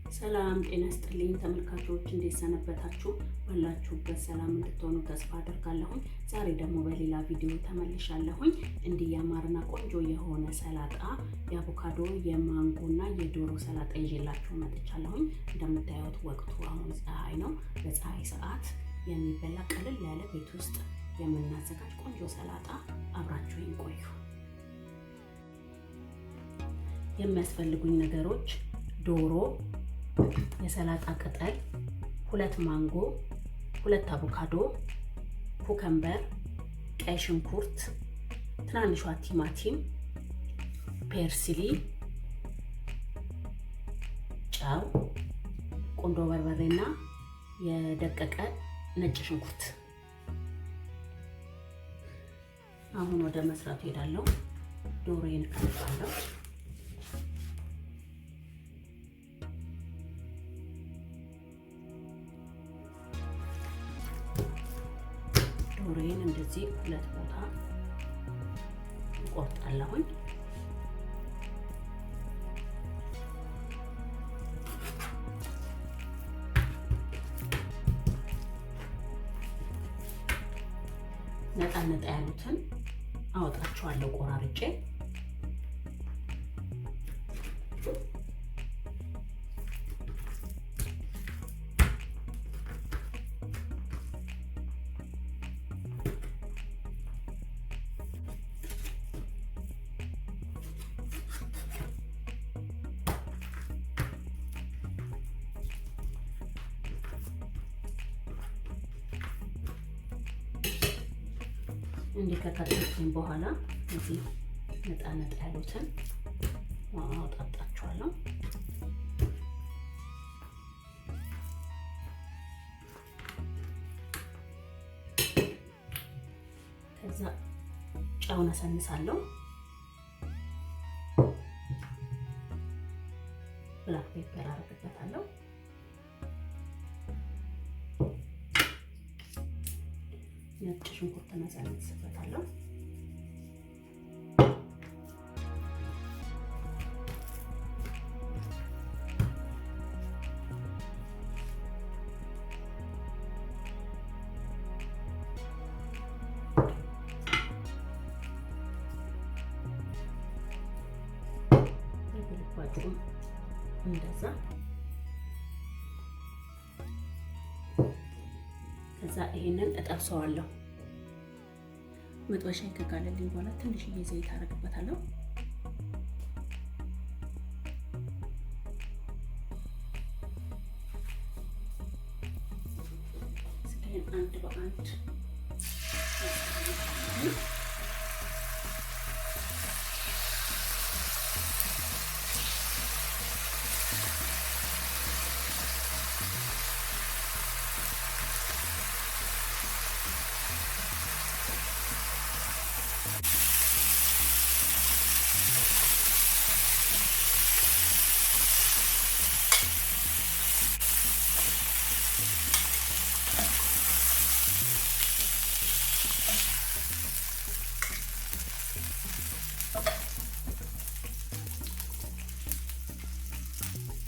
ሰላም ጤና ይስጥልኝ ተመልካቾች፣ እንዴት ሰነበታችሁ? ባላችሁበት ሰላም እንድትሆኑ ተስፋ አደርጋለሁ። ዛሬ ደግሞ በሌላ ቪዲዮ ተመልሻለሁኝ። እንዲህ ያማረና ቆንጆ የሆነ ሰላጣ የአቮካዶ የማንጎና የዶሮ ሰላጣ ይዤላችሁ መጥቻለሁኝ። እንደምታዩት ወቅቱ አሁን ፀሐይ ነው። በፀሐይ ሰዓት የሚበላ ቀለል ያለ ቤት ውስጥ የምናዘጋጅ ቆንጆ ሰላጣ አብራችሁኝ ቆዩ። የሚያስፈልጉኝ ነገሮች ዶሮ፣ የሰላጣ ቅጠል፣ 2 ማንጎ፣ 2 አቮካዶ፣ ኩከምበር፣ ቀይ ሽንኩርት፣ ትናንሿ ቲማቲም፣ ፐርስሊ፣ ጨው፣ ቁንዶ በርበሬና የደቀቀ ነጭ ሽንኩርት። አሁን ወደ መስራቱ ሄዳለሁ። ዶሮዬን እከትፋለሁ። ዶሮዬን እንደዚህ 2 ቦታ እቆርጣለሁኝ። ነጣ ነጣ ያሉትን አወጣቸዋለሁ ቆራርጬ። እንዲህ ከከተፍኩኝ በኋላ እዚህ ነጣ ነጣ ያሉትን አወጣጣቸዋለሁ። ከዛ ጨው ነሰንሳለሁ። ብላክ ፔፐር አደርግበታለሁ። ነጭ ሽንኩርት ነሰንስበታለሁ። በግልባጩም እንደዛ። ከዛ ይሄንን እጠብሰዋለሁ። መጥበሻ ከጋለልኝ በኋላ ትንሽዬ ዘይት አደርግበታለሁ። ስጋዬን አንድ በአንድ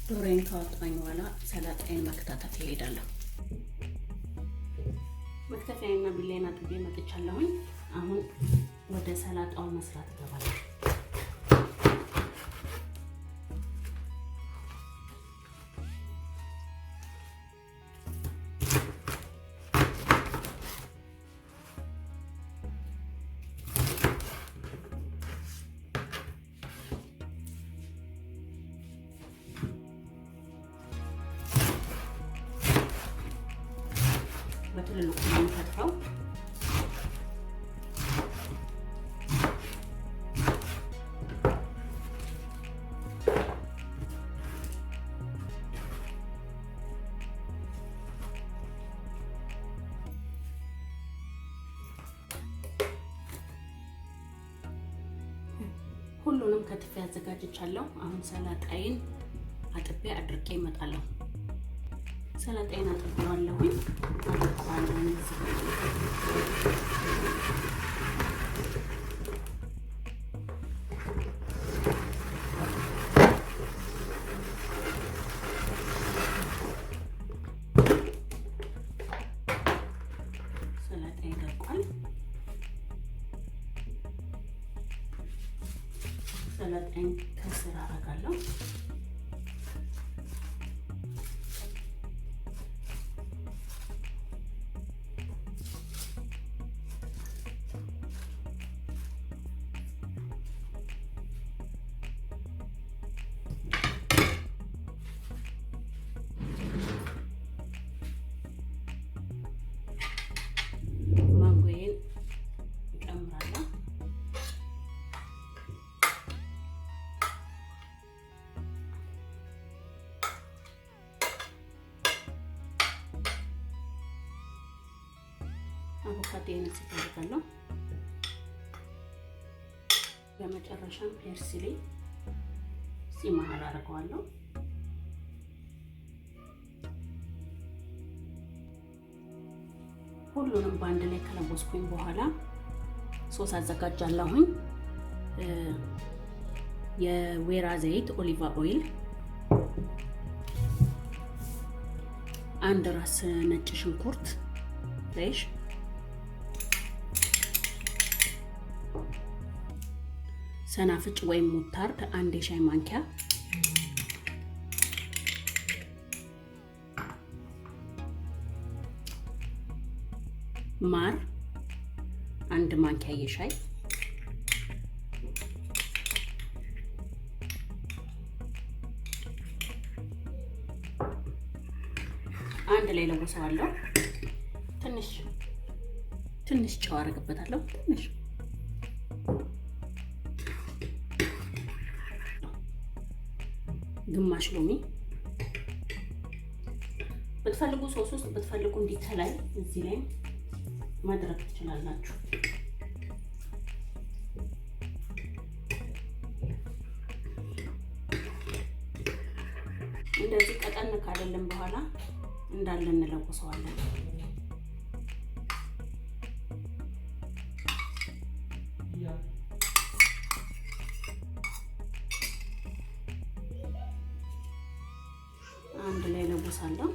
ዶሮዬን ካወጣኝ በኋላ ሰላጣዬን መከታተፍ ይሄዳለሁ። መክተፊያዬና ቢላዬን አጥቤ መጥቻለሁኝ። አሁን ወደ ሰላጣው መስራት እገባለሁ። በትልልቁ ነው የምከትፈው። ሁሉንም ከትፌ አዘጋጅቻለሁ። አሁን ሰላጣዬን አጥቤ አድርቄ እመጣለሁ። ሰላጣዬን አጥቤዋለሁኝ። ሰላጣን ከስር አደርጋለሁ። አቮካዶን አደርጋለሁ። በመጨረሻም ፐርስሊ እዚህ መሃል አደርገዋለሁ። ሁሉንም በአንድ ላይ ከለወስኩኝ በኋላ ሶስ አዘጋጃለሁኝ። የወይራ ዘይት ኦሊቫ ኦይል፣ አንድ ራስ ነጭ ሽንኩርት ፍሬሽ፣ ሰናፍጭ ወይም ሙታርድ አንድ የሻይ ማንኪያ፣ ማር አንድ ማንኪያ የሻይ፣ አንድ ላይ ለውሰዋለሁ። ትንሽ ጨው አደርግበታለሁ። ትንሽ ግማሽ ሎሚ ብትፈልጉ ሶስ ውስጥ ብትፈልጉ እንዲከላይ እዚህ ላይ ማድረግ ትችላላችሁ። እንደዚህ ቀጠን ካደለም በኋላ እንዳለ እንለውሰዋለን። አንድ ላይ ለውሳለሁ።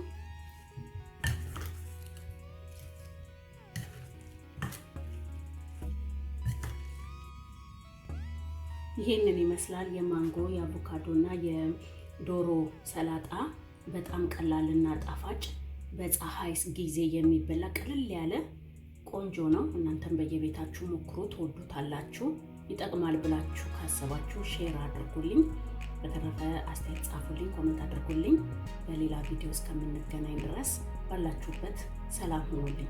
ይሄንን ይመስላል የማንጎ የአቮካዶና የዶሮ ሰላጣ። በጣም ቀላልና ጣፋጭ በፀሐይ ጊዜ የሚበላ ቅልል ያለ ቆንጆ ነው። እናንተም በየቤታችሁ ሞክሩ፣ ትወዱታላችሁ። ይጠቅማል ብላችሁ ካሰባችሁ ሼር አድርጉልኝ። በተረፈ አስተያየት ጻፉልኝ፣ ኮሜንት አድርጉልኝ። በሌላ ቪዲዮ እስከምንገናኝ ድረስ ባላችሁበት ሰላም ሁኑልኝ።